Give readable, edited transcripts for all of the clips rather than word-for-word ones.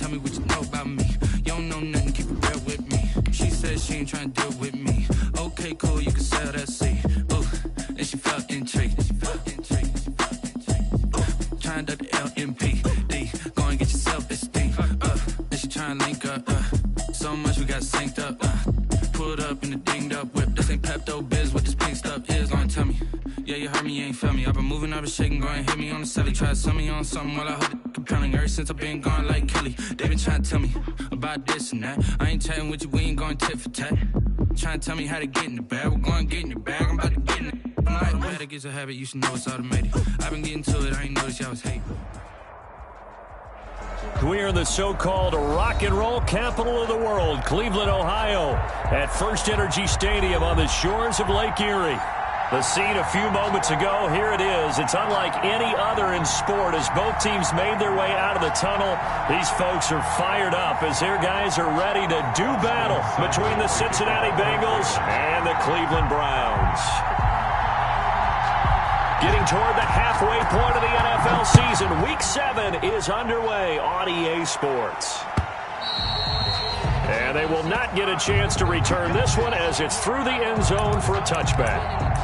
tell me what you know about me. You don't know nothing, keep it real with me. She said she ain't trying to deal with me. Okay, cool, you can sell that seed. Ooh, and she felt intrigued. Trying to the LMPD. Go and get your self-esteem. And she trying to link up. So much we got synced up. Pulled up in the dinged up whip. This ain't Pepto Biz, what this pink stuff is. Gonna tell me. Yeah, you heard me, you ain't felt me. I've been moving, I've been shaking, go and hit me on the celly. Try to sell me on something while I hold it compelling. Ever since I've been gone like Kelly, they been trying to tell me about this and that. I ain't chatting with you, we ain't going tit for tat. Trying to tell me how to get in the bag. We're going to get in your bag, I'm about to get in it. I'm like, the way that gets a habit, you should know it's automated. I've been getting to it, I ain't noticed y'all was hating. We are in the so-called rock and roll capital of the world, Cleveland, Ohio, at First Energy Stadium on the shores of Lake Erie. The scene a few moments ago, here it is. It's unlike any other in sport as both teams made their way out of the tunnel. These folks are fired up as their guys are ready to do battle between the Cincinnati Bengals and the Cleveland Browns. Getting toward the halfway point of the NFL season, Week 7 is underway on EA Sports. And they will not get a chance to return this one as it's through the end zone for a touchback.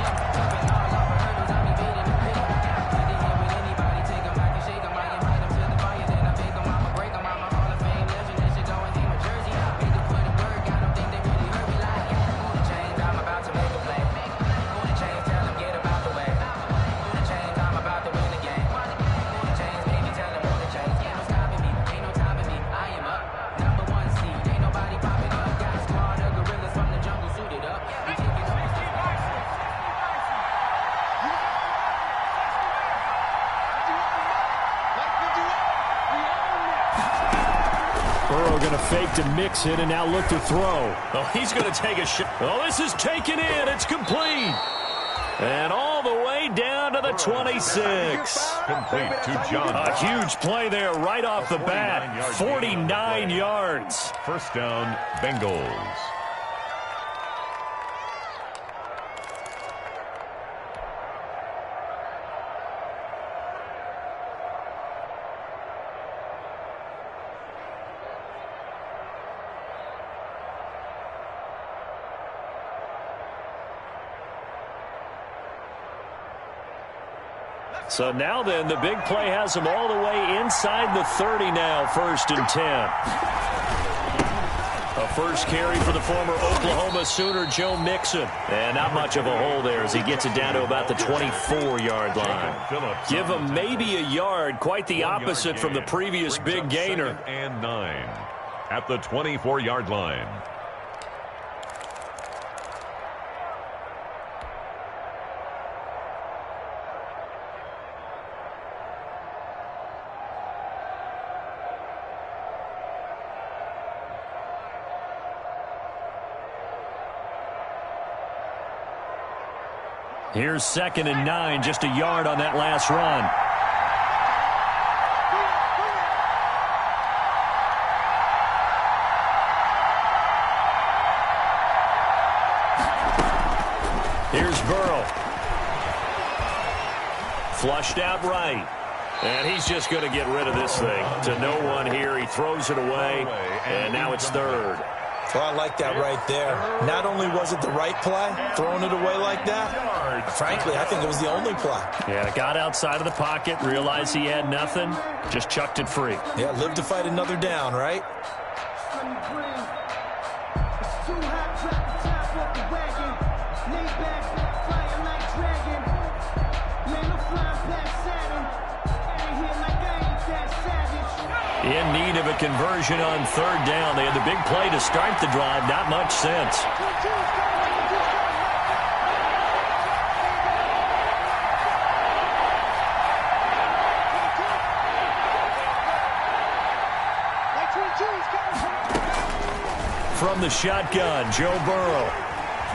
Fake to mix it and now look to throw. Oh, he's going to take a shot. Oh, this is taken in. It's complete. And all the way down to the 26. Complete to John. A huge play there right off the bat. 49 yards. First down, Bengals. So now then, the big play has them all the way inside the 30 now, 1st and 10. A first carry for the former Oklahoma Sooner, Joe Mixon. And not much of a hole there as he gets it down to about the 24-yard line. Give him maybe a yard, quite the opposite from the previous big gainer. And 9 at the 24-yard line. Here's 2nd and 9, just a yard on that last run. Here's Burrow. Flushed out right. And he's just going to get rid of this thing. To no one here. He throws it away. And now it's 3rd. Well, I like that right there. Not only was it the right play, throwing it away like that, frankly, I think it was the only play. Yeah, got outside of the pocket, realized he had nothing, just chucked it free. Yeah, live to fight another down, right? In need of a conversion on 3rd down. They had the big play to start the drive. Not much sense. From the shotgun, Joe Burrow.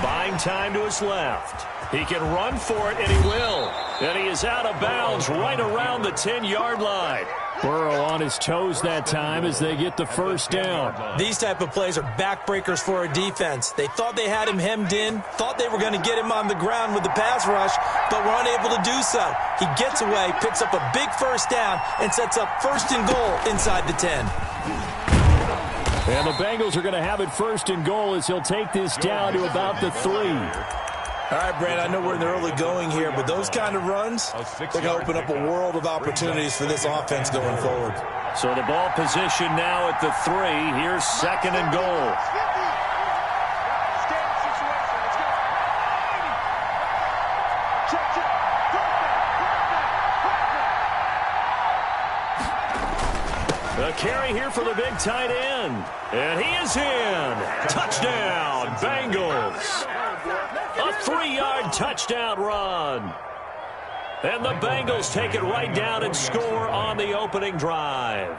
Buying time to his left. He can run for it, and he will. And he is out of bounds right around the 10-yard line. Burrow on his toes that time as they get the first down. These type of plays are backbreakers for a defense. They thought they had him hemmed in, thought they were going to get him on the ground with the pass rush, but were unable to do so. He gets away, picks up a big first down, and sets up 1st and goal inside the 10. And the Bengals are going to have it 1st and goal as he'll take this down to about the 3. All right, Brandon, I know we're in the early going here, but those kind of runs, they're going to open up a world of opportunities for this offense going forward. So the ball position now at the 3. Here's 2nd and goal. The carry here for the big tight end. And he is in. Touchdown, Bengals. A 3-yard touchdown run. And the Bengals take it right down and score on the opening drive.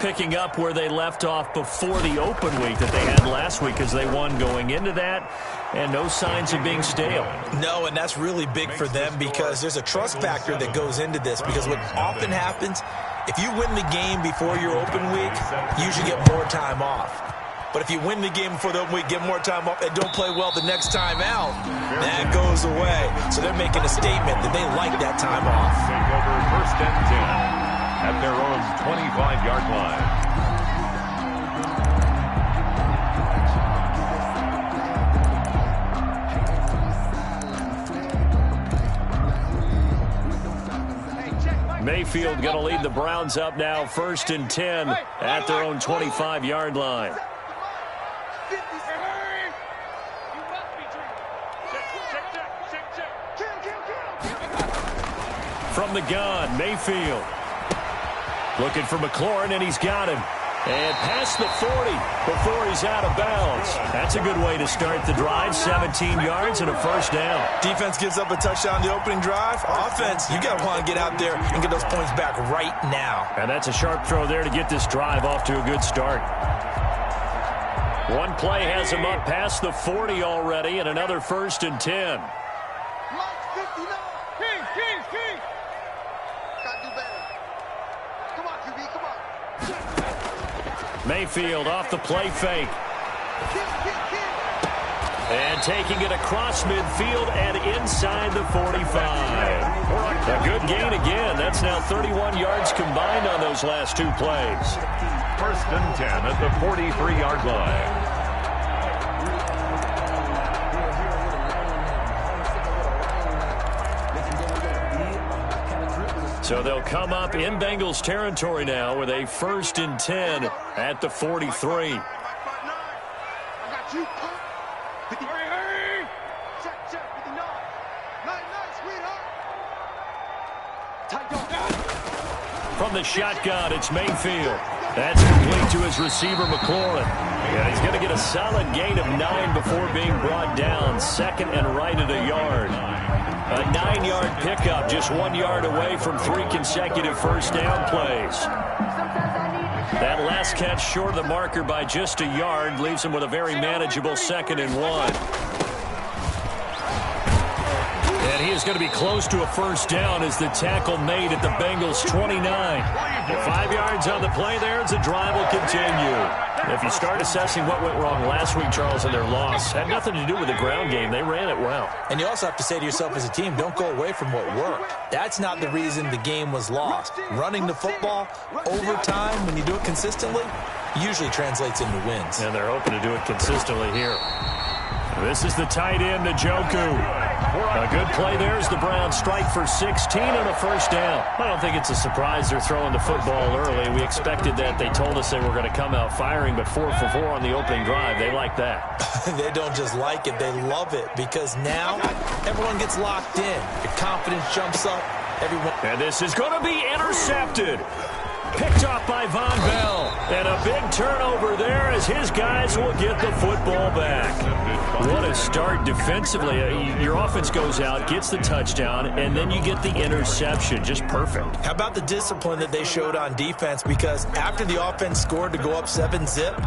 Picking up where they left off before the open week that they had last week as they won going into that. And no signs of being stale. No, and that's really big for them because there's a trust factor that goes into this. Because what often happens, if you win the game before your open week, you usually get more time off. But if you win the game before the open week, get more time off, and don't play well the next time out, that goes away. So they're making a statement that they like that time off. Take over 1st and 10 at their own 25-yard line. Mayfield going to lead the Browns up now 1st and 10 at their own 25-yard line. From the gun, Mayfield. Looking for McLaurin, and he's got him. And past the 40 before he's out of bounds. That's a good way to start the drive. 17 yards and a 1st down. Defense gives up a touchdown the opening drive. Offense, you got to want to get out there and get those points back right now. And that's a sharp throw there to get this drive off to a good start. One play has him up past the 40 already, and another 1st and 10. Mayfield off the play fake. And taking it across midfield and inside the 45. A good gain again. That's now 31 yards combined on those last 2 plays. 1st and 10 at the 43-yard line. So they'll come up in Bengals territory now with a 1st and 10 at the 43. From the shotgun, it's Mayfield. That's complete to his receiver, McLaurin. And he's going to get a solid gain of 9 before being brought down. 2nd and right at a yard. A 9-yard pickup, just 1 yard away from 3 consecutive 1st down plays. That last catch short of the marker by just a yard leaves him with a very manageable 2nd and 1. And he is going to be close to a 1st down as the tackle made at the Bengals' 29. 5 yards on the play there as the drive will continue. If you start assessing what went wrong last week, Charles, in their loss, had nothing to do with the ground game. They ran it well. And you also have to say to yourself as a team, don't go away from what worked. That's not the reason the game was lost. Running the football over time, when you do it consistently, usually translates into wins. And they're hoping to do it consistently here. This is the tight end, Njoku. A good play there as the Browns strike for 16 and a 1st down. I don't think it's a surprise they're throwing the football early. We expected that. They told us they were going to come out firing, but 4 for 4 on the opening drive. They like that. They don't just like it, they love it, because now everyone gets locked in. Your confidence jumps up. And this is going to be intercepted. Picked off by Von Bell. And a big turnover there as his guys will get the football back. What a start defensively. Your offense goes out, gets the touchdown, and then you get the interception. Just perfect. How about the discipline that they showed on defense? Because after the offense scored to go up 7-zip,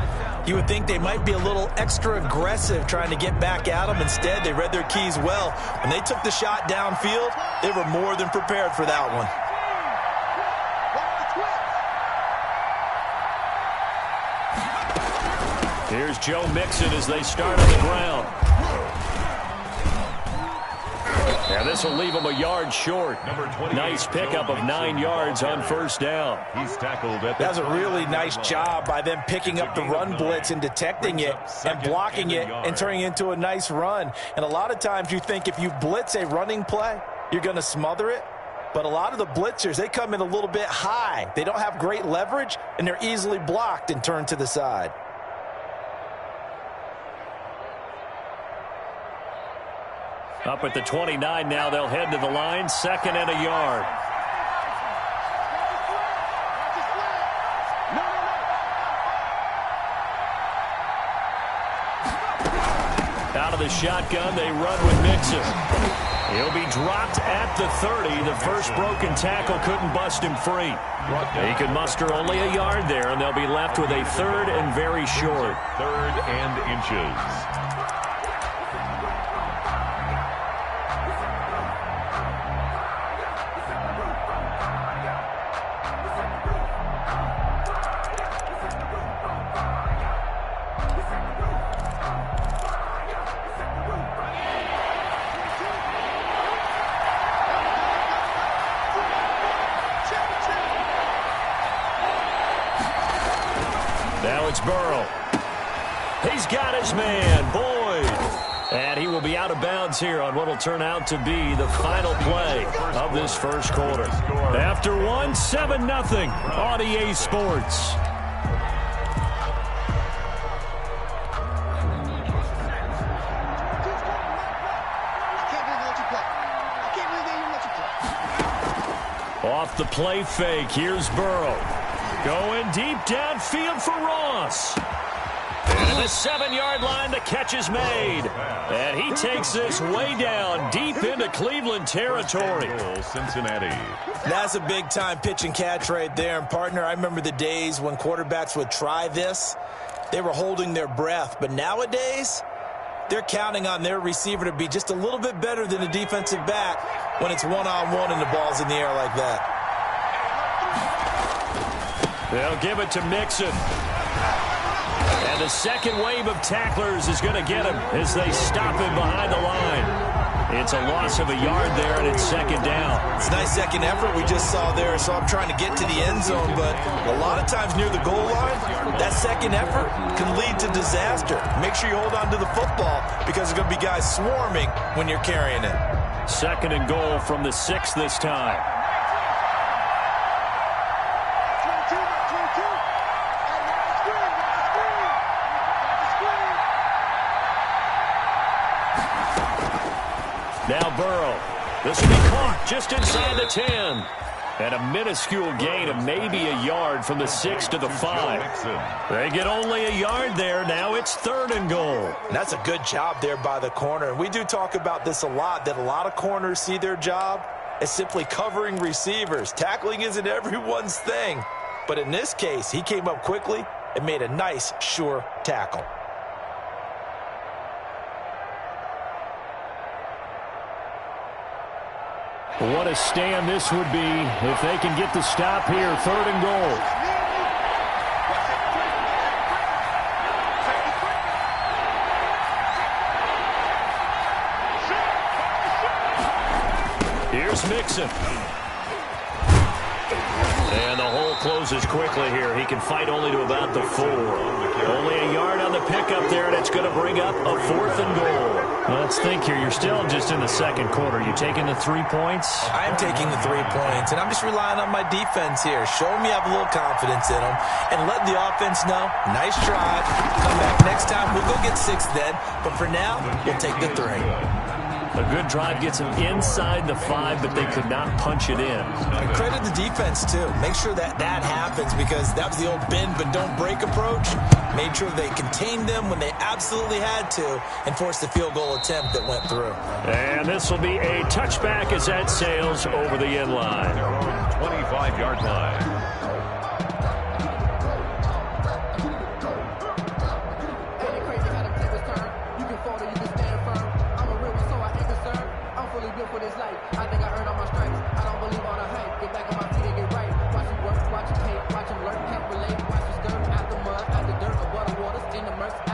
you would think they might be a little extra aggressive trying to get back at them. Instead, they read their keys well. When they took the shot downfield, they were more than prepared for that one. Here's Joe Mixon as they start on the ground. And this will leave him a yard short. Nice pickup of 9 yards on first down. He's tackled at That's a really nice job by them picking up the run blitz and detecting it and blocking it and turning it into a nice run. And a lot of times you think if you blitz a running play, you're going to smother it. But a lot of the blitzers, they come in a little bit high. They don't have great leverage, and they're easily blocked and turned to the side. Up at the 29 now, they'll head to the line, 2nd and a yard. Out of the shotgun, they run with Mixon. He'll be dropped at the 30. The first broken tackle couldn't bust him free. He could muster only a yard there, and they'll be left with a 3rd and very short. 3rd and inches. Now it's Burrow. He's got his man, Boyd. And he will be out of bounds here on what will turn out to be the final play of this first quarter. After one, 7-0 on EA Sports. Off the play fake, here's Burrow. Going deep downfield for Ross. And at the 7-yard line, the catch is made. And he takes this way down, deep into Cleveland territory. Cincinnati. That's a big-time pitch and catch right there. And, partner, I remember the days when quarterbacks would try this. They were holding their breath. But nowadays, they're counting on their receiver to be just a little bit better than a defensive back when it's one-on-one and the ball's in the air like that. They'll give it to Mixon. And the second wave of tacklers is going to get him as they stop him behind the line. It's a loss of a yard there, and it's 2nd down. It's a nice second effort we just saw there. So I'm trying to get to the end zone, but a lot of times near the goal line, that second effort can lead to disaster. Make sure you hold on to the football because there's going to be guys swarming when you're carrying it. 2nd and goal from the 6 this time. Now Burrow. This will be caught just inside the 10. And a minuscule gain of maybe a yard from the 6 to the 5. They get only a yard there. Now it's 3rd and goal. And that's a good job there by the corner. And we do talk about this a lot, that a lot of corners see their job as simply covering receivers. Tackling isn't everyone's thing. But in this case, he came up quickly and made a nice, sure tackle. What a stand this would be if they can get the stop here. 3rd and goal. Here's Mixon. And the hole closes quickly here. He can fight only to about the 4. Only a yard on the pickup there, and it's going to bring up a 4th and goal. Let's think here. You're still just in the 2nd quarter. You taking the 3 points? I am taking the 3 points, and I'm just relying on my defense here. Show me I have a little confidence in them, and let the offense know, nice drive. Come back next time. We'll go get 6 then, but for now, we'll take the 3. A good drive gets them inside the 5, but they could not punch it in. And credit the defense, too. Make sure that happens because that was the old bend but don't break approach. Made sure they contained them when they absolutely had to and forced the field goal attempt that went through. And this will be a touchback as that sails over the end line. 25-yard line. For this life, I think I earned all my stripes. I don't believe all the hype. Get back on my feet and get right. Watch him work, watch him hate, watch him learn, can't relate. Watch him stir out the mud, out the dirt, above the waters, in the murks.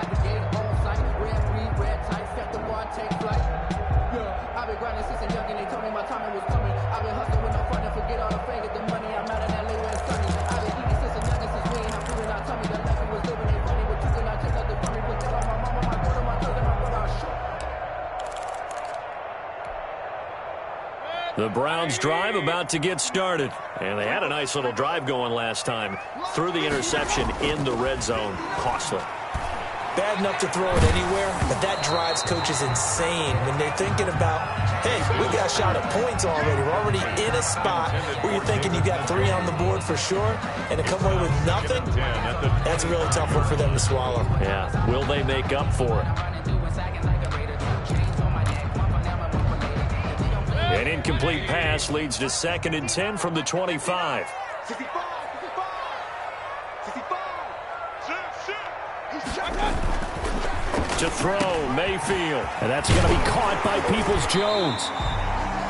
The Browns drive about to get started. And they had a nice little drive going last time. Threw the interception in the red zone. Costly. Bad enough to throw it anywhere, but that drives coaches insane when they're thinking about, hey, we got a shot at points already. We're already in a spot where you're thinking you got 3 on the board for sure, and to come away with nothing, that's a really tough one for them to swallow. Yeah, will they make up for it? An incomplete pass leads to 2nd and 10 from the 25. To throw, Mayfield. And that's going to be caught by Peoples-Jones.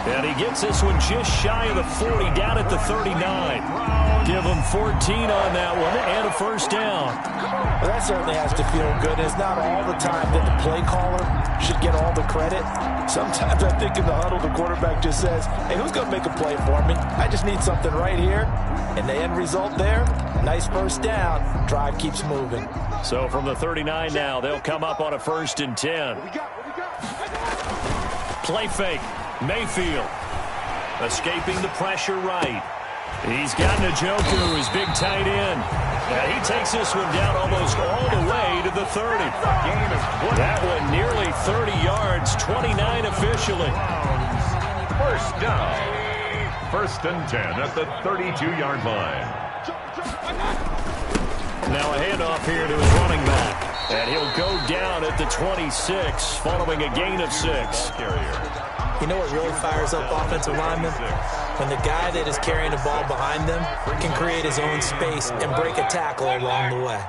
And he gets this one just shy of the 40, down at the 39. Give him 14 on that one and a first down. Well, that certainly has to feel good. It's not all the time that the play caller should get all the credit. Sometimes I think in the huddle, the quarterback just says, hey, who's going to make a play for me? I just need something right here. And the end result there, nice first down. Drive keeps moving. So from the 39 now, they'll come up on a 1st and 10. Play fake. Mayfield escaping the pressure right. He's got Njoku, his big tight end. And he takes this one down almost all the way to the 30. That one nearly 30 yards, 29 officially. First down. 1st and 10 at the 32-yard line. Now a handoff here to his running back. And he'll go down at the 26 following a gain of 6. You know what really fires up offensive linemen? When the guy that is carrying the ball behind them can create his own space and break a tackle along the way.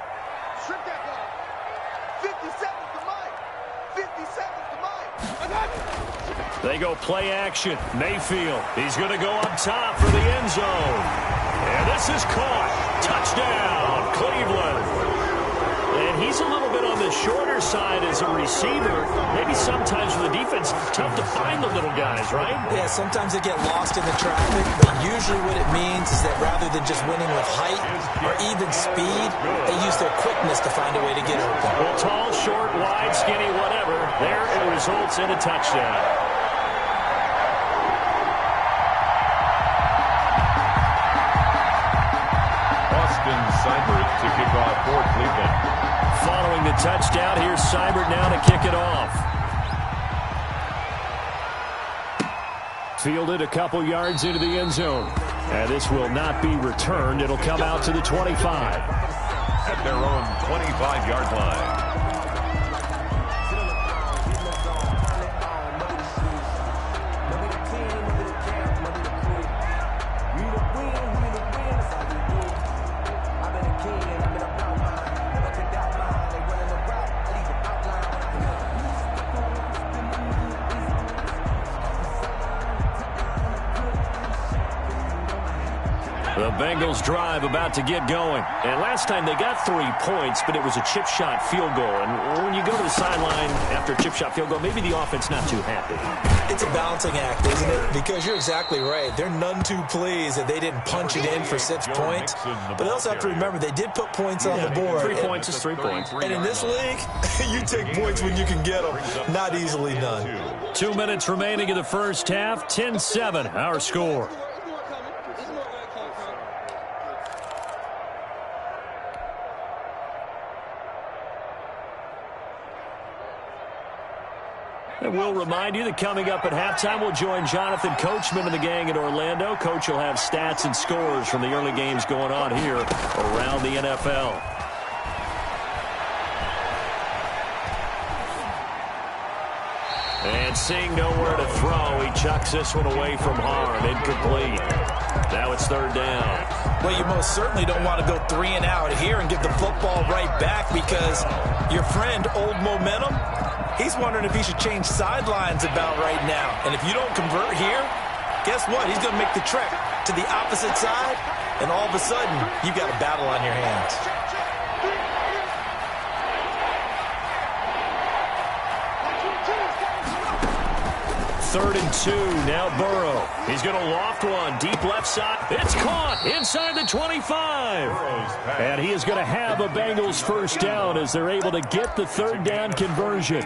They go play action. Mayfield, he's going to go up top for the end zone. And this is caught. Touchdown, Cleveland. And he's a little bit on the shorter side as a receiver. Maybe sometimes for the defense, tough to find the little guys, right? Yeah, sometimes they get lost in the traffic, but usually what it means is that rather than just winning with height or even speed, they use their quickness to find a way to get open. Well, tall, short, wide, skinny, whatever, there it results in a touchdown. Seibert to kick off for Cleveland. Following the touchdown, here's Seibert now to kick it off. Fielded a couple yards into the end zone. And this will not be returned. It'll come out to the 25. At their own 25-yard line. The Bengals drive about to get going. And last time they got 3 points, but it was a chip shot field goal. And when you go to the sideline after a chip shot field goal, maybe the offense not too happy. It's a balancing act, isn't it? Because you're exactly right. They're none too pleased that they didn't punch it in for 6 points. But they also have to remember they did put points on the board. 3 points is 3 points. And in this league, you take points when you can get them. Not easily done. 2 minutes remaining in the first half. 10-7, our score. And we'll remind you that coming up at halftime, we'll join Jonathan Coachman and the gang in Orlando. Coach will have stats and scores from the early games going on here around the NFL. And seeing nowhere to throw, he chucks this one away from harm. Incomplete. Now it's 3rd down. Well, you most certainly don't want to go 3 and out here and give the football right back because your friend, Old Momentum, he's wondering if he should change sidelines about right now. And if you don't convert here, guess what? He's going to make the trek to the opposite side, and all of a sudden, you've got a battle on your hands. 3rd and 2. Now Burrow. He's going to loft one. Deep left side. It's caught inside the 25. And he is going to have a Bengals first down as they're able to get the 3rd down conversion.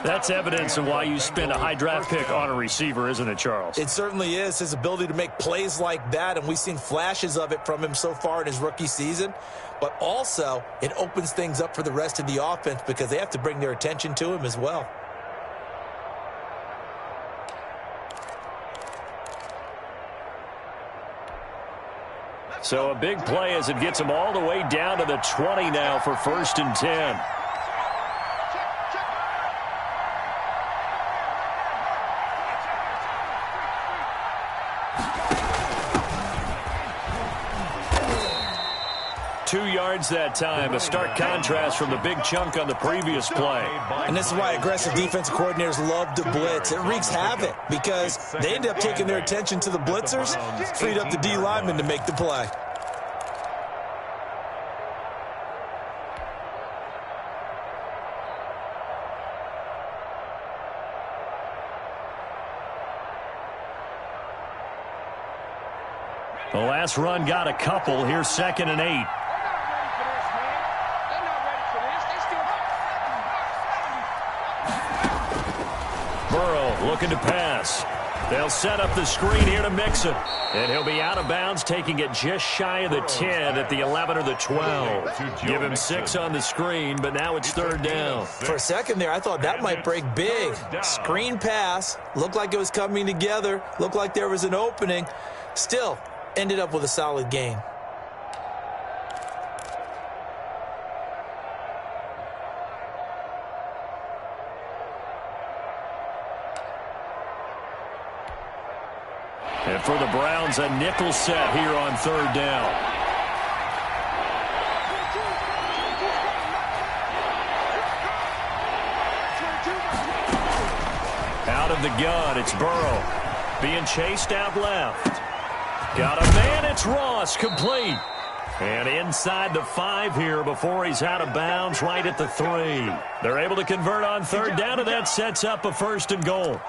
That's evidence of why you spend a high draft pick on a receiver, isn't it, Charles? It certainly is. His ability to make plays like that, and we've seen flashes of it from him so far in his rookie season. But also, it opens things up for the rest of the offense because they have to bring their attention to him as well. So a big play as it gets him all the way down to the 20 now for 1st and 10. Two yards that time, a stark contrast from the big chunk on the previous play. And this is why aggressive defensive coordinators love to blitz. It wreaks havoc because they end up taking their attention to the blitzers, freed up the D lineman to make the play. The last run got a couple. Here's 2nd and 8. Burrow looking to pass. They'll set up the screen here to Mixon. And he'll be out of bounds, taking it just shy of the 10 at the 11 or the 12. Give him 6 on the screen, but now it's 3rd down. For a second there, I thought that might break big. Screen pass. Looked like it was coming together. Looked like there was an opening. Still, ended up with a solid gain. And for the Browns, a nickel set here on 3rd down. Out of the gun, it's Burrow. Being chased out left. Got a man, it's Ross, complete. And inside the 5 here before he's out of bounds, right at the 3. They're able to convert on 3rd down, and that sets up a 1st and goal.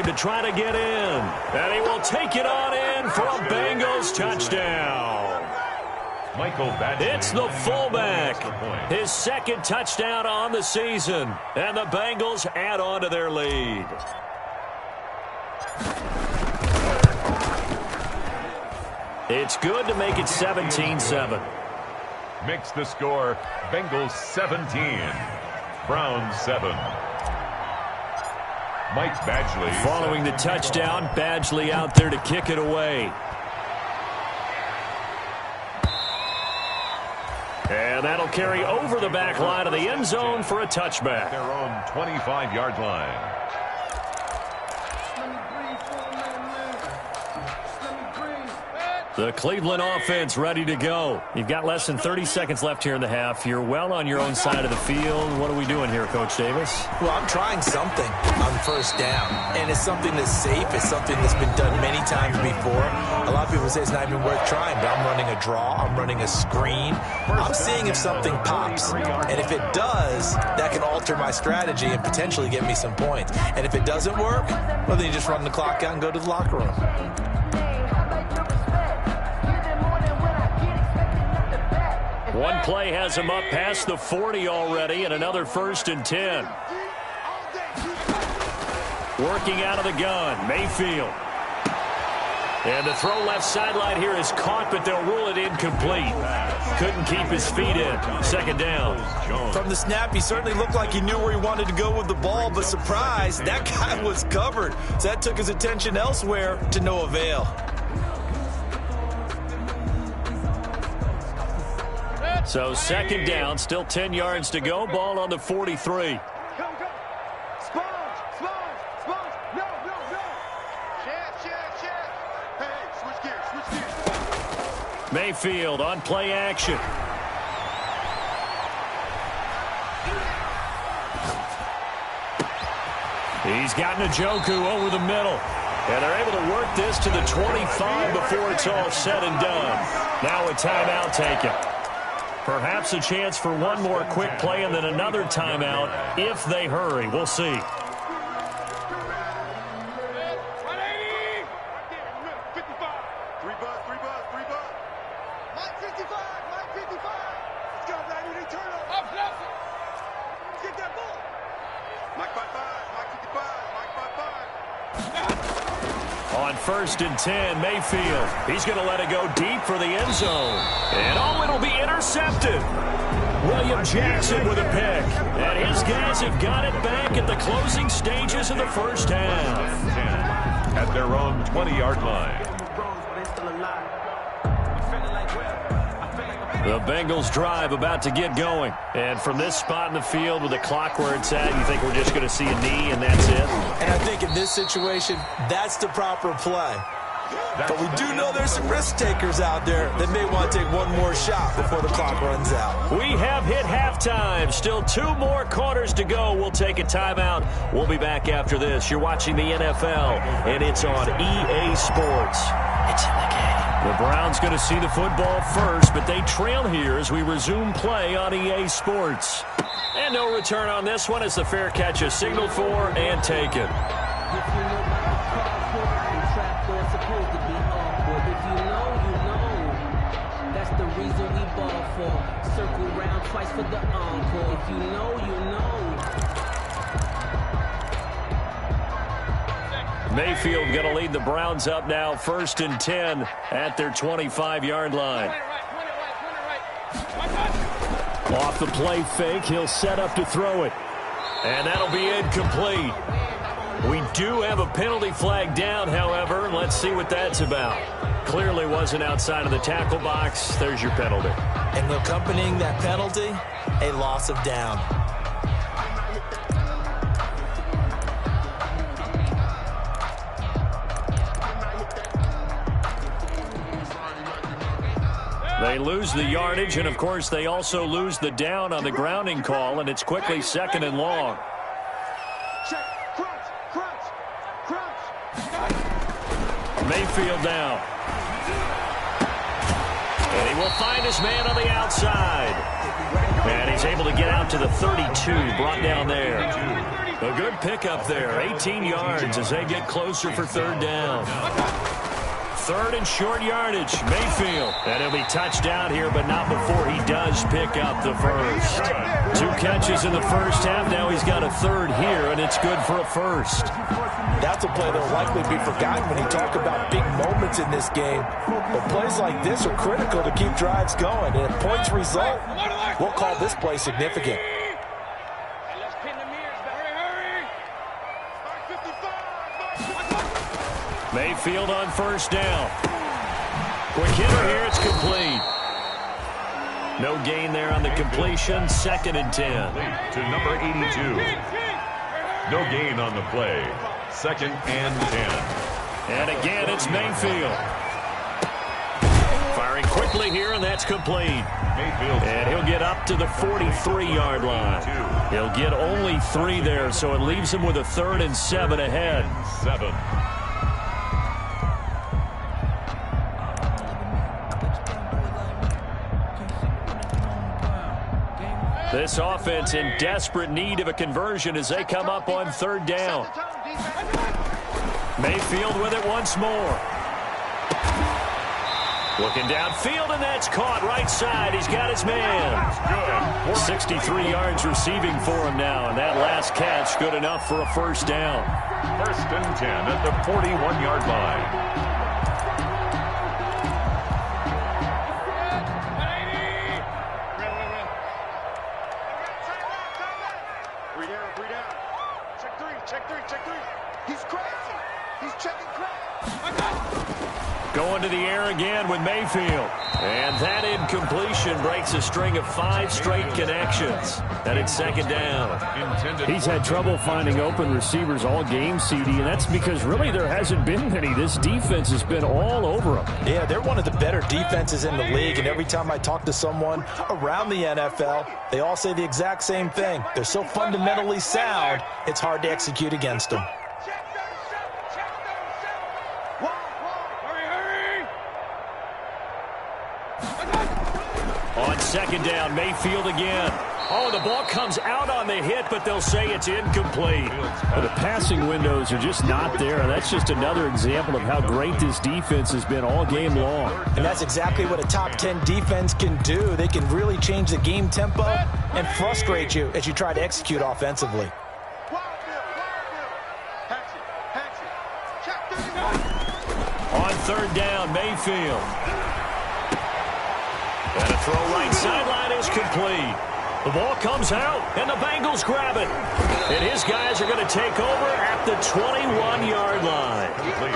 To try to get in. And he will take it on in for a Bengals touchdown. It's the fullback. His 2nd touchdown on the season. And the Bengals add on to their lead. It's good to make it 17-7. Makes the score Bengals 17, Browns 7. Mike Badgley. Following the touchdown, Badgley out there to kick it away. And that'll carry over the back line of the end zone for a touchback. Their own 25-yard line. The Cleveland offense ready to go. You've got less than 30 seconds left here in the half. You're well on your own side of the field. What are we doing here, Coach Davis? Well, I'm trying something on 1st down, and it's something that's safe. It's something that's been done many times before. A lot of people say it's not even worth trying, but I'm running a draw. I'm running a screen. I'm seeing if something pops, and if it does, that can alter my strategy and potentially get me some points. And if it doesn't work, well, then you just run the clock out and go to the locker room. One play has him up past the 40 already, and another 1st and 10. Working out of the gun, Mayfield. And the throw left sideline here is caught, but they'll rule it incomplete. Couldn't keep his feet in. 2nd down. From the snap, he certainly looked like he knew where he wanted to go with the ball, but surprise, that guy was covered. So that took his attention elsewhere to no avail. So 2nd down, still 10 yards to go. Ball on the 43. Mayfield on play action. He's got Njoku over the middle. And they're able to work this to the 25 before it's all said and done. Now a timeout taken. Perhaps a chance for one more quick play and then another timeout if they hurry. We'll see. On 1st and 10, Mayfield. He's going to let it go deep for the end zone. And it'll be intercepted. William Jackson with a pick. And his guys have got it back at the closing stages of the first half. At their own 20-yard line. The Bengals drive about to get going. And from this spot in the field with the clock where it's at, you think we're just going to see a knee and that's it? And I think in this situation, that's the proper play. But we do know there's some risk takers out there that may want to take one more shot before the clock runs out. We have hit halftime. Still 2 more quarters to go. We'll take a timeout. We'll be back after this. You're watching the NFL, and it's on EA Sports. It's in the game. The Browns going to see the football first, but they trail here as we resume play on EA Sports. And no return on this one as the fair catch is signaled for and taken. Circle round twice for the encore. If you know, you know. Mayfield going to lead the Browns up now, 1st and 10 at their 25-yard line. Off the play fake, he'll set up to throw it. And that'll be incomplete. We do have a penalty flag down, however. Let's see what that's about. Clearly wasn't outside of the tackle box. There's your penalty. And accompanying that penalty, a loss of down. They lose the yardage, and, of course, they also lose the down on the grounding call, and it's quickly 2nd and long. Mayfield down. And he will find his man on the outside. And he's able to get out to the 32, brought down there. A good pickup there, 18 yards as they get closer for 3rd down. 3rd and short yardage, Mayfield. And he'll be touchdown here, but not before he does pick up the first. 2 catches in the first half. Now he's got a 3rd here, and it's good for a first. That's a play that will likely be forgotten when you talk about big moments in this game. But plays like this are critical to keep drives going. And if points result, we'll call this play significant. Mayfield on 1st down. Quick hitter here, it's complete. No gain there on the completion, 2nd and 10. To number 82. No gain on the play. 2nd and 10. And again, it's Mayfield. Firing quickly here, and that's complete. And he'll get up to the 43-yard line. He'll get only 3 there, so it leaves him with a 3rd and 7 ahead. 7. This offense in desperate need of a conversion as they come up on 3rd down. Mayfield with it once more. Looking downfield, and that's caught right side. He's got his man. 63 yards receiving for him now, and that last catch good enough for a 1st down. 1st and 10 at the 41-yard line. Going to the air again with Mayfield. And that incompletion breaks a string of 5 straight connections. And it's 2nd down. He's had trouble finding open receivers all game, CD, and that's because really there hasn't been many. This defense has been all over them. Yeah, they're one of the better defenses in the league, and every time I talk to someone around the NFL, they all say the exact same thing. They're so fundamentally sound, it's hard to execute against them. second down. Mayfield again. Oh, the ball comes out on the hit, but they'll say it's incomplete. Well, the passing windows are just not there. That's just another example of how great this defense has been all game long. And that's exactly what a top 10 defense can do. They can really change the game tempo and frustrate you as you try to execute offensively. On third down, Mayfield. And a throw right sideline is complete. The ball comes out, and the Bengals grab it. And his guys are going to take over at the 21-yard line.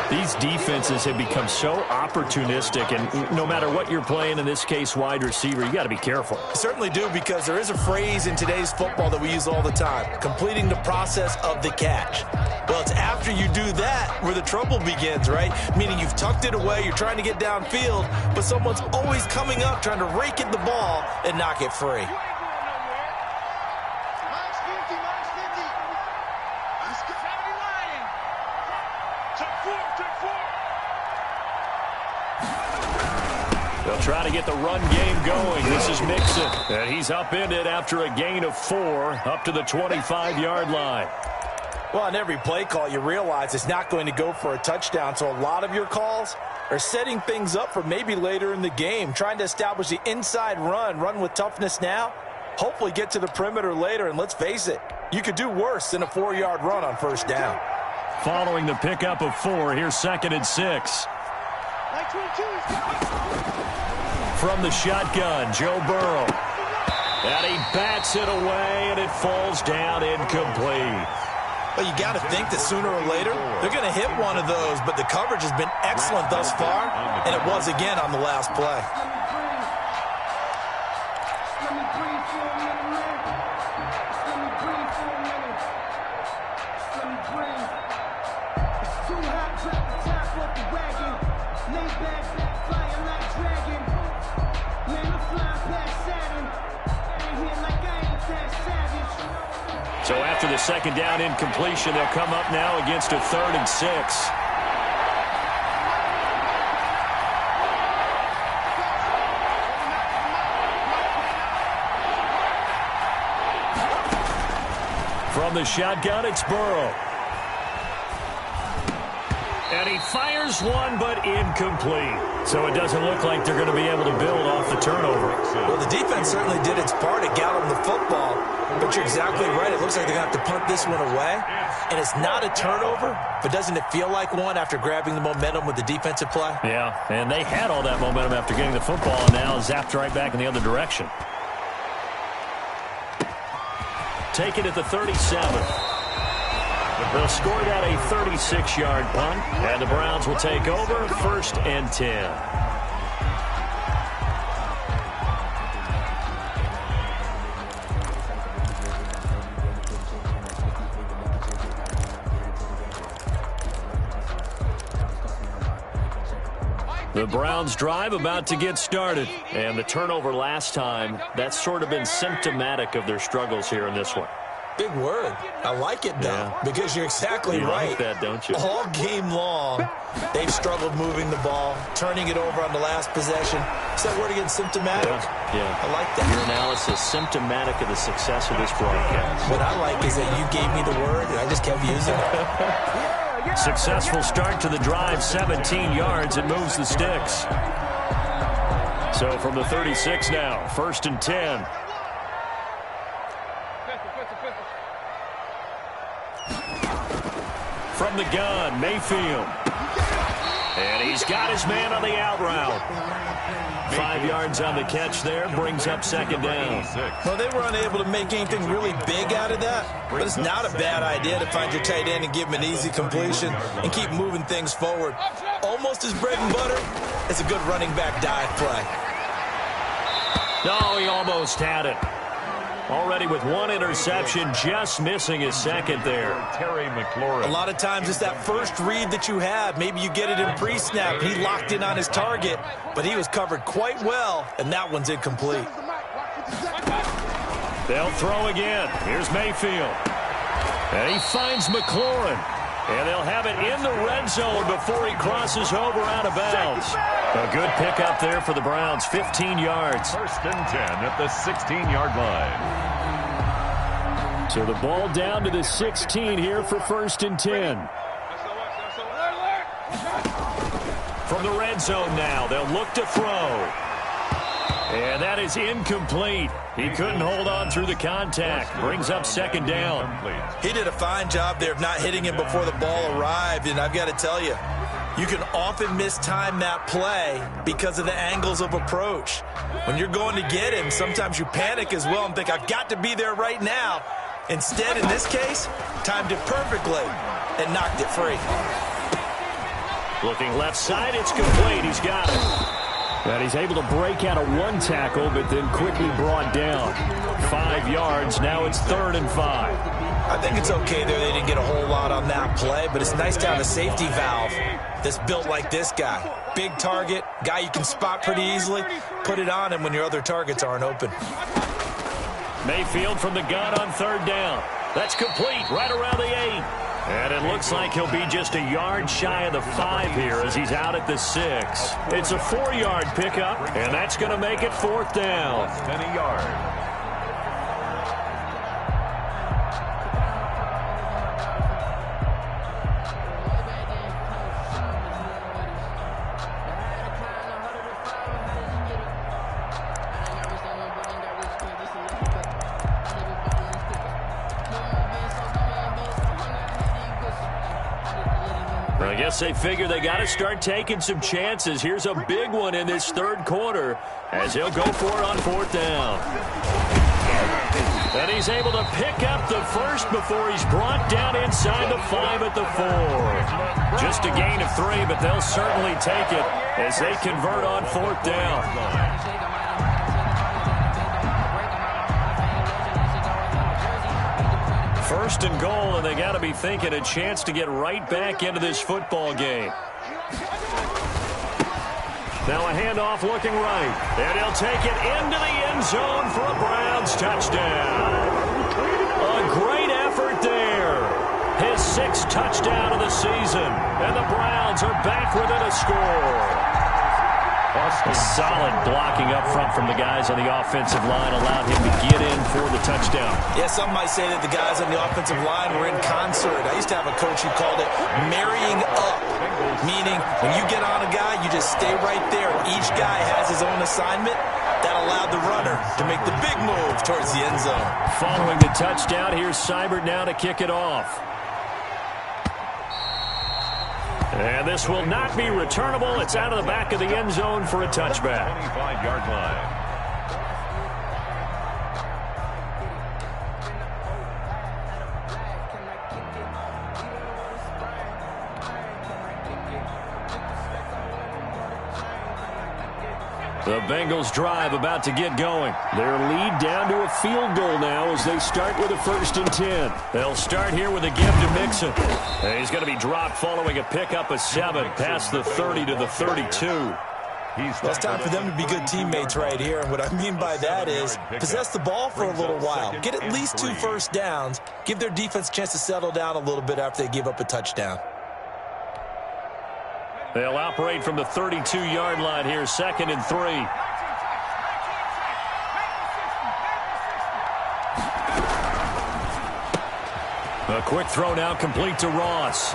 These defenses have become so opportunistic, and no matter what you're playing, in this case wide receiver, you got to be careful. I certainly do, because there is a phrase in today's football that we use all the time, completing the process of the catch. Well, it's after you do that where the trouble begins, right? Meaning you've tucked it away, you're trying to get downfield, but someone's always coming up trying to rake in the ball and knock it free. They'll try to get the run game going. This is Mixon. And he's upended after a gain of 4 up to the 25-yard line. Well, on every play call, you realize it's not going to go for a touchdown. So a lot of your calls are setting things up for maybe later in the game, trying to establish the inside run with toughness now, hopefully get to the perimeter later. And let's face it, you could do worse than a 4-yard run on first down. Following the pickup of 4, here's 2nd and 6. From the shotgun, Joe Burrow. And he bats it away, and it falls down incomplete. Well, you got to think that sooner or later they're going to hit one of those, but the coverage has been excellent thus far, and it was again on the last play. So after the second down incompletion, they'll come up now against a 3rd and 6. From the shotgun, it's Burrow. And he fires one, but incomplete. So it doesn't look like they're going to be able to build off the turnover. Well, the defense certainly did its part at galloping the football, but you're exactly right. It looks like they're going to have to punt this one away. And it's not a turnover, but doesn't it feel like one after grabbing the momentum with the defensive play? Yeah, and they had all that momentum after getting the football, and now zapped right back in the other direction. Take it at the 37. They'll score that a 36-yard punt, and the Browns will take over 1st and 10. The Browns drive about to get started, and the turnover last time, that's sort of been symptomatic of their struggles here in this one. Big word. I like it, though, because you're exactly right. You like that, don't you? All game long, they've struggled moving the ball, turning it over on the last possession. Is that word again, symptomatic? Yeah. I like that. Your analysis, symptomatic of the success of this broadcast. What I like is that you gave me the word, and I just kept using it. Successful start to the drive, 17 yards, and moves the sticks. So from the 36 now, 1st and 10. From the gun, Mayfield. And he's got his man on the out route. 5 yards on the catch there, brings up 2nd down. Well, they were unable to make anything really big out of that, but it's not a bad idea to find your tight end and give him an easy completion and keep moving things forward. Almost as bread and butter as a good running back dive play. No, he almost had it. Already with 1 interception, just missing his 2nd there. Terry McLaurin. A lot of times it's that first read that you have. Maybe you get it in pre-snap. He locked in on his target, but he was covered quite well, and that one's incomplete. They'll throw again. Here's Mayfield. And he finds McLaurin. And they'll have it in the red zone before he crosses over out of bounds. A good pickup there for the Browns, 15 yards. First and 10 at the 16-yard line. So the ball down to the 16 here for first and 10. From the red zone now, they'll look to throw. And that is incomplete. He couldn't hold on through the contact. Brings up second down. He did a fine job there of not hitting him before the ball arrived, and I've got to tell you, you can often mistime that play because of the angles of approach. When you're going to get him, sometimes you panic as well and think, I've got to be there right now. Instead, in this case, timed it perfectly and knocked it free. Looking left side, it's complete. He's got it. And he's able to break out of one tackle, but then quickly brought down. 5 yards. Now it's 3rd and 5. I think it's okay there. They didn't get a whole lot on that play, but it's nice to have a safety valve that's built like this guy. Big target, guy you can spot pretty easily. Put it on him when your other targets aren't open. Mayfield from the gun on 3rd down. That's complete right around the 8. And it looks like he'll be just a yard shy of the 5 here as he's out at the 6. It's a 4-yard pickup, and that's going to make it 4th down. Less than a yard. I guess they figure they got to start taking some chances. Here's a big one in this 3rd quarter as he'll go for it on 4th down. And he's able to pick up the first before he's brought down inside the 5 at the 4. Just a gain of 3, but they'll certainly take it as they convert on 4th down. First and goal, and they got to be thinking a chance to get right back into this football game. Now a handoff looking right, and he'll take it into the end zone for a Browns touchdown. A great effort there. His 6th touchdown of the season, and the Browns are back within a score. A solid blocking up front from the guys on the offensive line allowed him to get in for the touchdown. Yeah, some might say that the guys on the offensive line were in concert. I used to have a coach who called it marrying up, meaning when you get on a guy, you just stay right there. Each guy has his own assignment. That allowed the runner to make the big move towards the end zone. Following the touchdown, here's Seibert now to kick it off. And this will not be returnable. It's out of the back of the end zone for a touchback. 25-yard line. The Bengals drive about to get going. Their lead down to a field goal now as they start with a 1st and 10. They'll start here with a give to Mixon. And he's going to be dropped following a pickup of 7 past the 30 to the 32. Well, it's time for them to be good teammates right here. And what I mean by that is possess the ball for a little while. Get at least 2 first downs. Give their defense a chance to settle down a little bit after they give up a touchdown. They'll operate from the 32-yard line here, 2nd and 3. A quick throw now complete to Ross.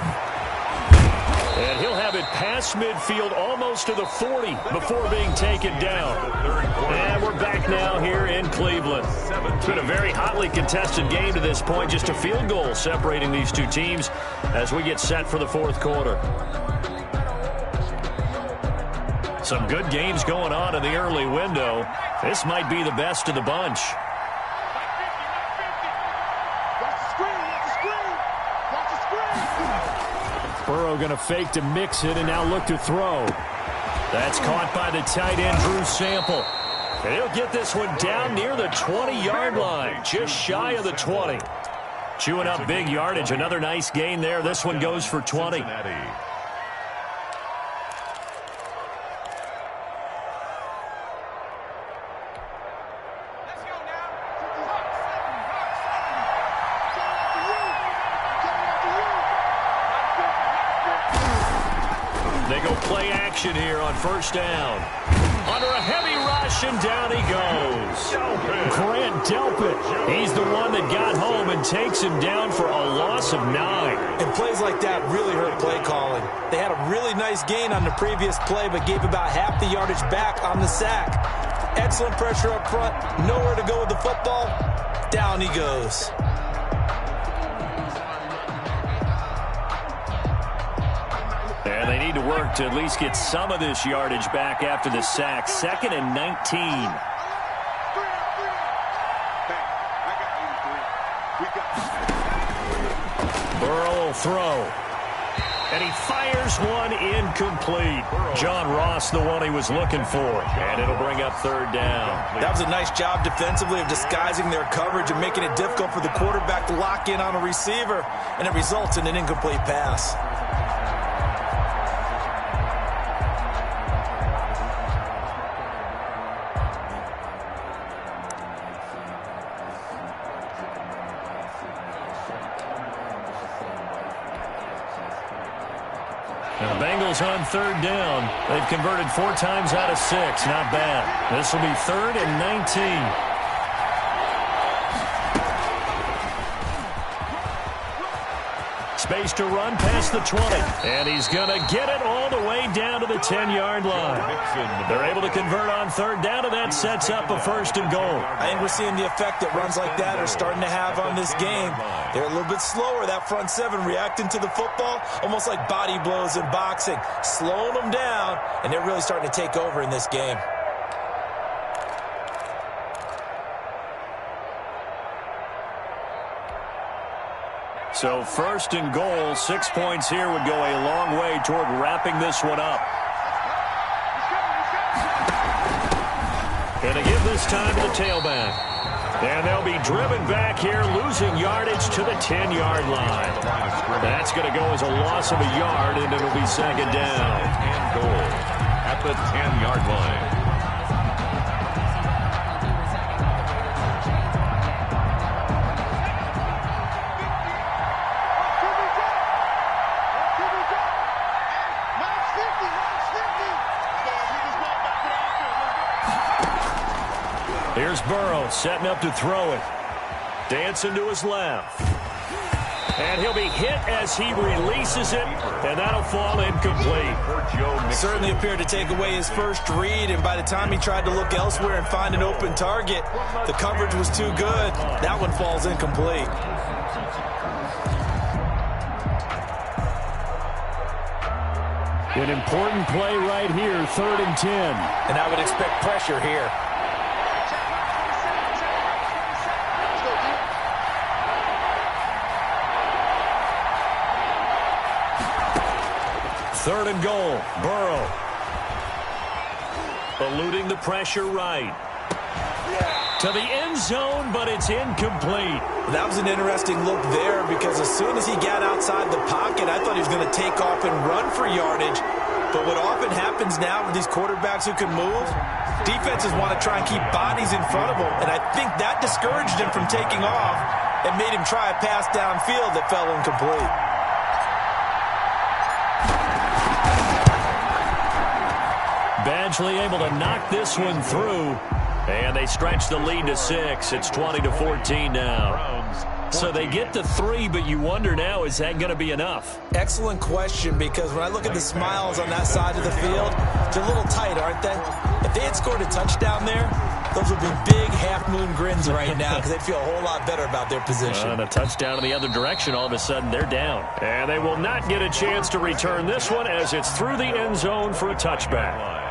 And he'll have it past midfield almost to the 40 before being taken down. And we're back now here in Cleveland. It's been a very hotly contested game to this point. Just a field goal separating these two teams as we get set for the 4th quarter. Some good games going on in the early window. This might be the best of the bunch. Burrow going to fake to mix it and now look to throw. That's caught by the tight end, Drew Sample. And he'll get this one down near the 20-yard line, just shy of the 20. Chewing up big yardage. Another nice gain there. This one goes for 20. action here on first down. Under a heavy rush, and down he goes. Grant Delpit. He's the one that got home and takes him down for a loss of 9. And plays like that really hurt play calling. They had a really nice gain on the previous play, but gave about half the yardage back on the sack. Excellent pressure up front. Nowhere to go with the football. Down he goes. And they need to work to at least get some of this yardage back after the sack. 2nd and 19. Burrow will throw. And he fires one incomplete. John Ross, the one he was looking for. And it'll bring up 3rd down. That was a nice job defensively of disguising their coverage and making it difficult for the quarterback to lock in on a receiver. And it results in an incomplete pass. And the Bengals on 3rd down. They've converted 4 times out of 6. Not bad. This will be 3rd and 19. Space to run past the 20. And he's going to get it all the way down to the 10-yard line. They're able to convert on 3rd down, and that sets up a 1st and goal. I think we're seeing the effect that runs like that are starting to have on this game. They're a little bit slower, that front 7, reacting to the football, almost like body blows in boxing, slowing them down, and they're really starting to take over in this game. So 1st and goal, 6 points here would go a long way toward wrapping this one up. And to give this time to the tailback. And they'll be driven back here, losing yardage to the 10-yard line. That's going to go as a loss of a yard, and it'll be 2nd down. And goal at the 10-yard line. Here's Burrow setting up to throw it. Dancing to his left. And he'll be hit as he releases it, and that'll fall incomplete. Certainly appeared to take away his first read, and by the time he tried to look elsewhere and find an open target, the coverage was too good. That one falls incomplete. An important play right here, 3rd and 10. And I would expect pressure here. Third and goal, Burrow. Eluding the pressure right. To the end zone, but it's incomplete. That was an interesting look there because as soon as he got outside the pocket, I thought he was going to take off and run for yardage. But what often happens now with these quarterbacks who can move, defenses want to try and keep bodies in front of them. And I think that discouraged him from taking off and made him try a pass downfield that fell incomplete. Badgley able to knock this one through. And they stretch the lead to 6. It's 20-14 now. So they get to 3, but you wonder now, is that going to be enough? Excellent question, because when I look at the smiles on that side of the field, they're a little tight, aren't they? If they had scored a touchdown there, those would be big half-moon grins right now because they'd feel a whole lot better about their position. And a touchdown in the other direction, all of a sudden they're down. And they will not get a chance to return this one as it's through the end zone for a touchback.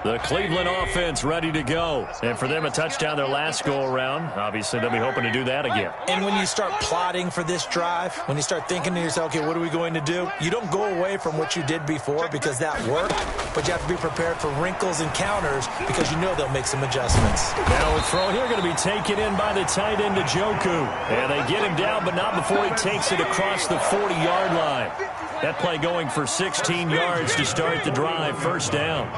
The Cleveland offense ready to go. And for them, a touchdown their last go-around. Obviously, they'll be hoping to do that again. And when you start plotting for this drive, when you start thinking to yourself, okay, what are we going to do? You don't go away from what you did before because that worked, but you have to be prepared for wrinkles and counters because you know they'll make some adjustments. Now a throw here going to be taken in by the tight end, Njoku. And they get him down, but not before he takes it across the 40-yard line. That play going for 16 yards to start the drive. First down.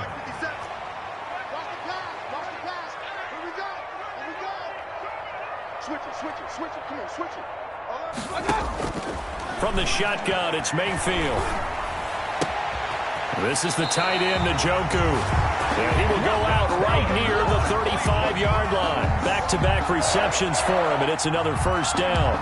From the shotgun, it's Mayfield. This is the tight end, Njoku. And he will go out right near the 35-yard line. Back-to-back receptions for him, and it's another first down.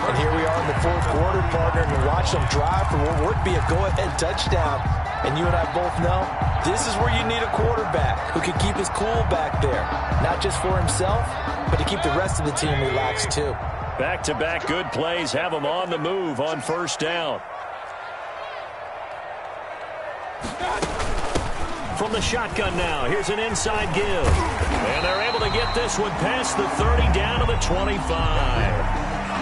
And here we are in the fourth quarter, partner, and watch them drive for what would be a go-ahead touchdown. And you and I both know this is where you need a quarterback who can keep his cool back there. Not just for himself, but to keep the rest of the team relaxed too. Back-to-back good plays have them on the move on first down. From the shotgun now, here's an inside give. And they're able to get this one past the 30 down to the 25.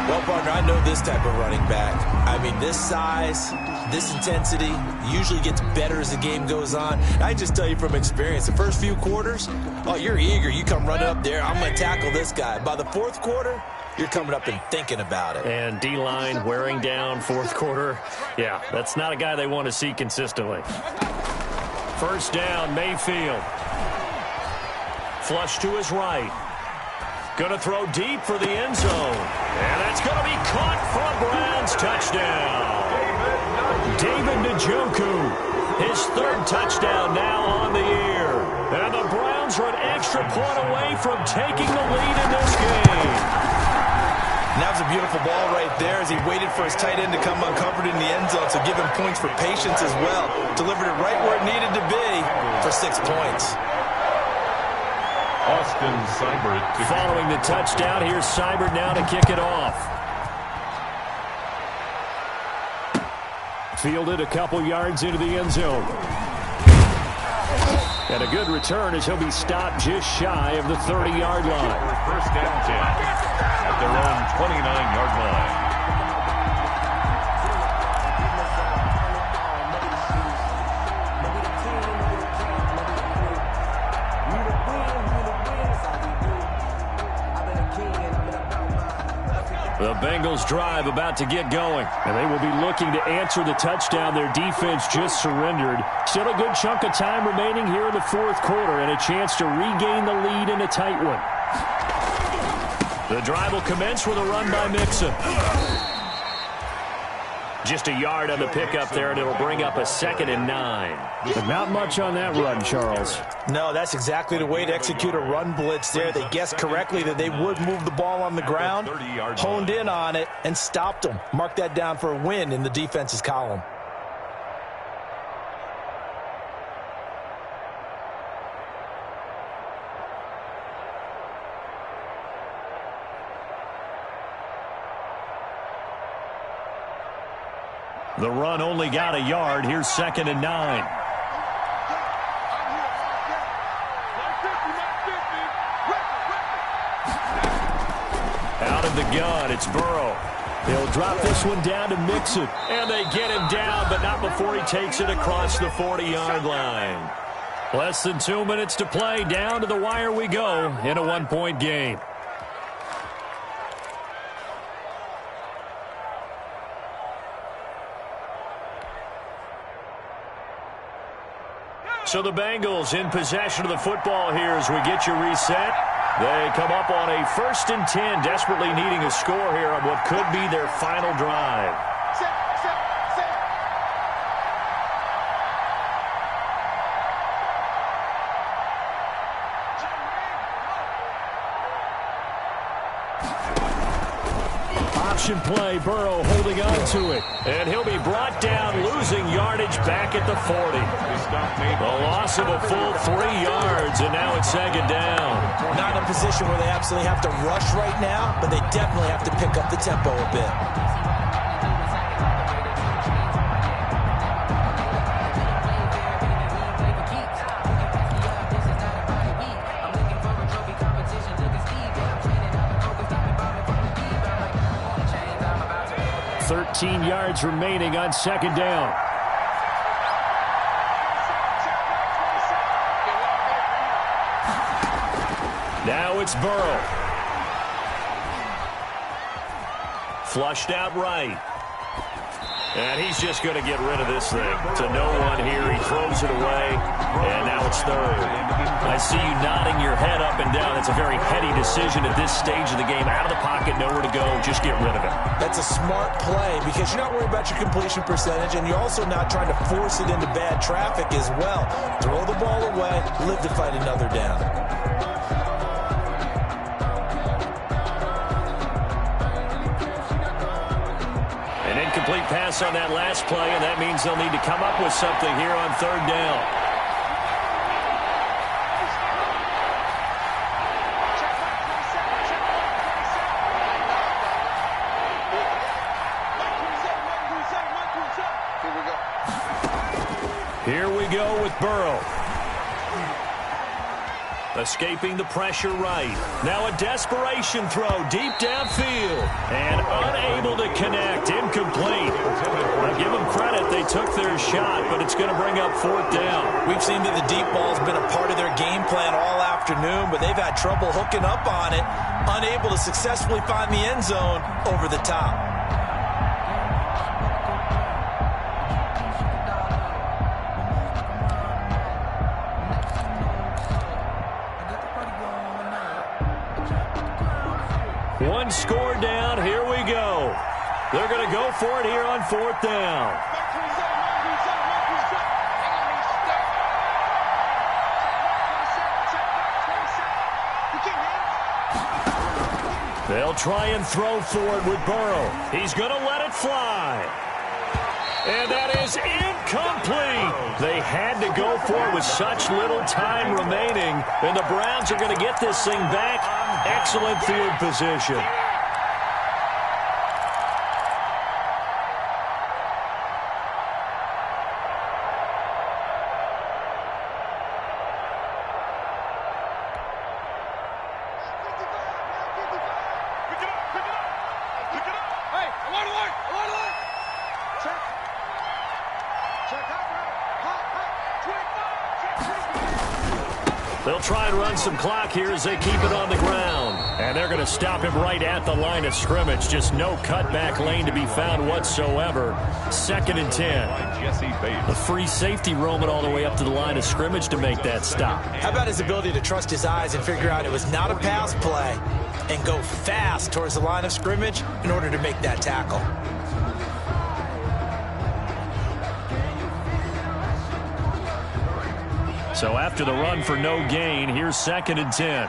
Well, partner, I know this type of running back. I mean, this size, this intensity usually gets better as the game goes on. I just tell you from experience, the first few quarters, oh, you're eager. You come running up there, I'm going to tackle this guy. By the fourth quarter, you're coming up and thinking about it. And D-line wearing down fourth quarter. Yeah, that's not a guy they want to see consistently. First down, Mayfield. Flush to his right. Going to throw deep for the end zone. And that's going to be caught for a Browns touchdown. David Njoku, his third touchdown now on the year. And the Browns are an extra point away from taking the lead in this game. And that was a beautiful ball right there as he waited for his tight end to come uncovered in the end zone, so give him points for patience as well. Delivered it right where it needed to be for 6 points. Austin Seibert. Following the touchdown, here's Seibert now to kick it off. Fielded a couple yards into the end zone. And a good return as he'll be stopped just shy of the 30-yard line. First down 10 at their own 29-yard line. The Bengals drive about to get going. And they will be looking to answer the touchdown their defense just surrendered. Still a good chunk of time remaining here in the fourth quarter and a chance to regain the lead in a tight one. The drive will commence with a run by Mixon. Just a yard on the pickup there, and it'll bring up a 2nd and 9. But not much on that run, Charles. No, that's exactly the way to execute a run blitz there. They guessed correctly that they would move the ball on the ground, honed in on it, and stopped them. Mark that down for a win in the defense's column. The run only got a yard. Here's 2nd and 9. Out of the gun, it's Burrow. He'll drop this one down to Mixon. And they get him down, but not before he takes it across the 40-yard line. Less than 2 minutes to play. Down to the wire we go in a one-point game. So the Bengals in possession of the football here as we get you reset. They come up on a 1st and 10, desperately needing a score here on what could be their final drive. Option play, Burrow holding on to it. And he'll be brought down, losing yardage back at the 40. The loss of a full 3 yards, and now it's 2nd down. Not in a position where they absolutely have to rush right now, but they definitely have to pick up the tempo a bit. Yards remaining on 2nd down. Now it's Burrow. Flushed out right. And he's just going to get rid of this thing. To no one here. He throws it away, and now it's third. I see you nodding your head up and down. It's a very heady decision at this stage of the game. Out of the pocket, nowhere to go. Just get rid of it. That's a smart play because you're not worried about your completion percentage, and you're also not trying to force it into bad traffic as well. Throw the ball away, live to fight another down. An incomplete pass on that last play, and that means they'll need to come up with something here on third down. Here we go with Burrow. Escaping the pressure right. Now a desperation throw deep downfield. And unable to connect. Incomplete. I give them credit. They took their shot, but it's going to bring up fourth down. We've seen that the deep ball's been a part of their game plan all afternoon, but they've had trouble hooking up on it. Unable to successfully find the end zone over the top. One score down. Here we go. They're going to go for it here on fourth down. They'll try and throw for it with Burrow. He's going to let it fly. And that is incomplete. They had to go for it with such little time remaining. And the Browns are going to get this thing back. Excellent field position. They'll try and run some clock here as they keep it on the ground. And they're going to stop him right at the line of scrimmage. Just no cutback lane to be found whatsoever. 2nd and 10. The free safety roaming all the way up to the line of scrimmage to make that stop. How about his ability to trust his eyes and figure out it was not a pass play and go fast towards the line of scrimmage in order to make that tackle. So after the run for no gain, here's 2nd and 10.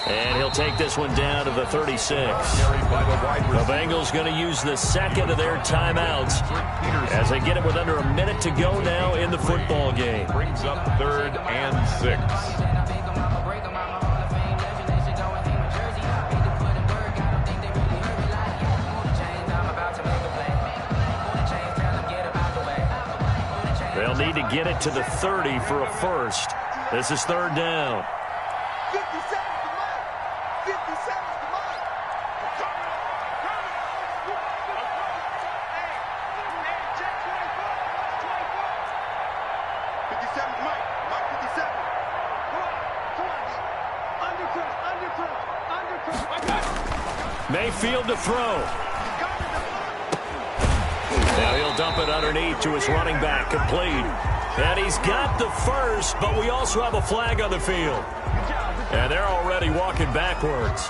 And he'll take this one down to the 36. The Bengals going to use the second of their timeouts as they get it with under a minute to go now in the football game. Brings up 3rd and 6. They'll need to get it to the 30 for a first. This is 3rd down. Mayfield to throw. Now he'll dump it underneath to his running back, complete. And he's got the first, but we also have a flag on the field. And they're already walking backwards.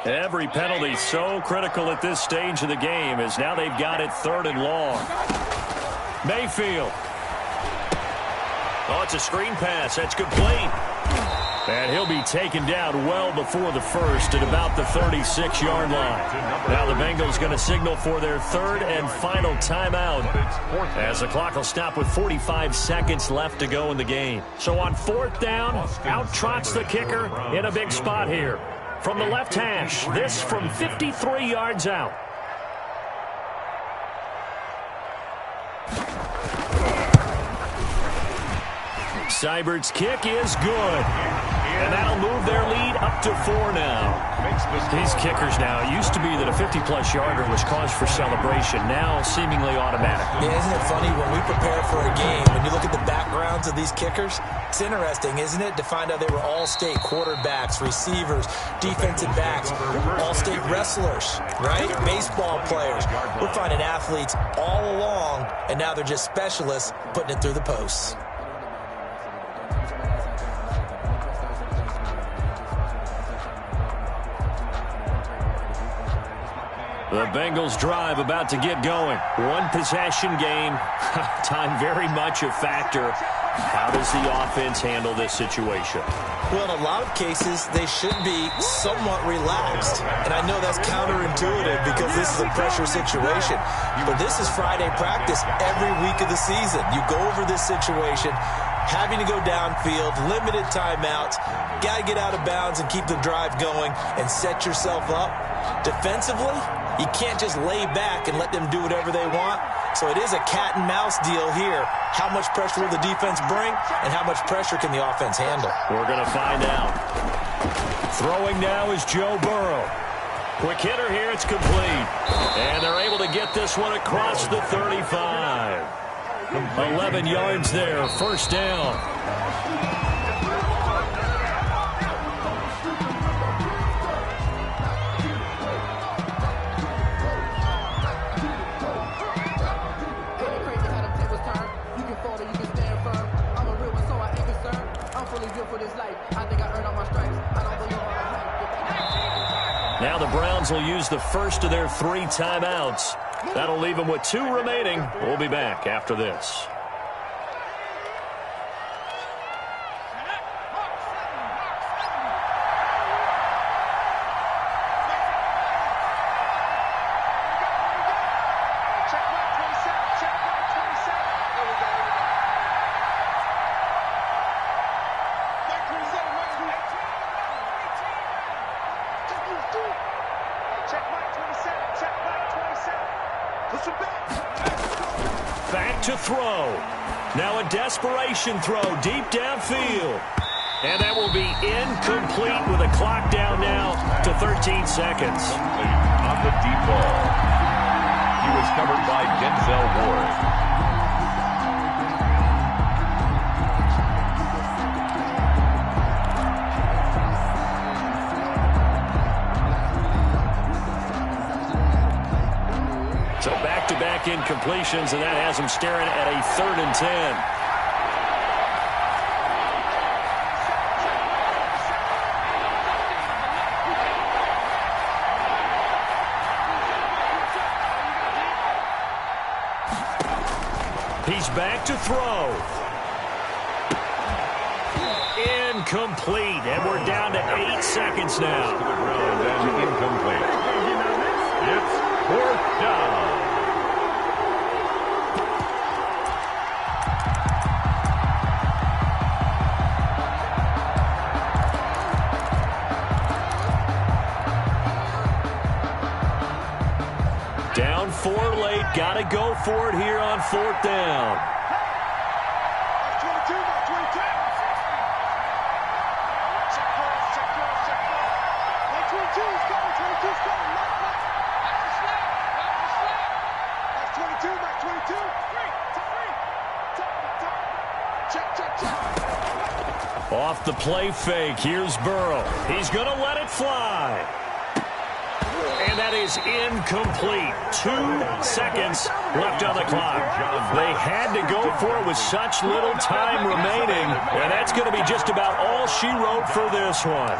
Every penalty so critical at this stage of the game as now they've got it 3rd and long. Mayfield. Oh, it's a screen pass. That's complete. And he'll be taken down well before the first at about the 36-yard line. Now the Bengals going to signal for their 3rd and final timeout as the clock will stop with 45 seconds left to go in the game. So on 4th down, out trots the kicker in a big spot here. From the left hash, this from 53 yards out. Seibert's kick is good. And that'll move their lead up to 4 now. These kickers now, it used to be that a 50-plus yarder was cause for celebration. Now seemingly automatic. Yeah, isn't it funny when we prepare for a game, when you look at the backgrounds of these kickers, it's interesting, isn't it, to find out they were all-state quarterbacks, receivers, defensive backs, all-state wrestlers, right? Baseball players. We're finding athletes all along, and now they're just specialists putting it through the posts. The Bengals drive about to get going. One possession game. Time very much a factor. How does the offense handle this situation? Well, in a lot of cases, they should be somewhat relaxed. And I know that's counterintuitive because this is a pressure situation. But this is Friday practice every week of the season. You go over this situation, having to go downfield, limited timeouts, got to get out of bounds and keep the drive going and set yourself up. Defensively, you can't just lay back and let them do whatever they want. So it is a cat and mouse deal here. How much pressure will the defense bring and how much pressure can the offense handle? We're going to find out. Throwing now is Joe Burrow. Quick hitter here, it's complete. And they're able to get this one across the 35. 11 yards there, first down. Now the Browns will use the first of their 3 timeouts. That'll leave them with 2 remaining. We'll be back after this. Back to throw. Now a desperation throw deep downfield. And that will be incomplete with a clock down now to 13 seconds. On the deep ball. He was covered by Denzel Ward. So back-to-back incompletions, and that has them staring at a 3rd and 10. He's back to throw. Incomplete, and we're down to 8 seconds now. To the ground and incomplete. It's 4th down. Down 4 late, got to go for it here on 4th down. Off the play fake, here's Burrow. He's going to let it fly. And that is incomplete. 2 seconds left on the clock. They had to go for it with such little time remaining, and that's going to be just about all she wrote for this one.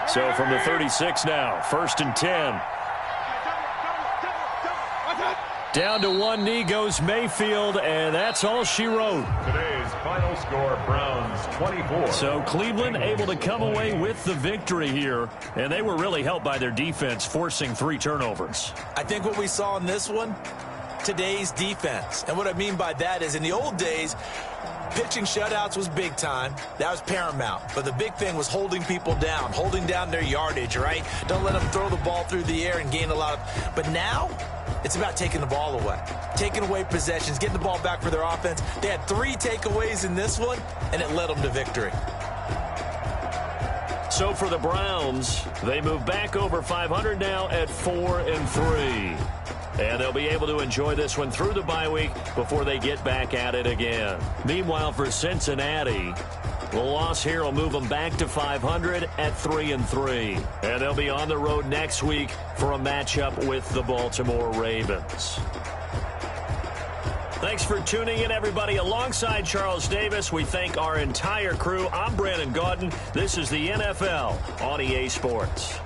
So from the 36 now, 1st and 10. Down to one knee goes Mayfield, and that's all she wrote. Today's final score, Browns 24. So Cleveland able to come away with the victory here, and they were really helped by their defense forcing 3 turnovers. I think what we saw in this one, today's defense. And what I mean by that is in the old days, pitching shutouts was big time. That was paramount. But the big thing was holding people down, holding down their yardage, right? Don't let them throw the ball through the air and gain a lot of... But now, it's about taking the ball away. Taking away possessions, getting the ball back for their offense. They had 3 takeaways in this one, and it led them to victory. So for the Browns, they move back over 500 now at 4-3. And they'll be able to enjoy this one through the bye week before they get back at it again. Meanwhile, for Cincinnati, the loss here will move them back to 500 at 3-3. And they'll be on the road next week for a matchup with the Baltimore Ravens. Thanks for tuning in, everybody. Alongside Charles Davis, we thank our entire crew. I'm Brandon Gaudin. This is the NFL on EA Sports.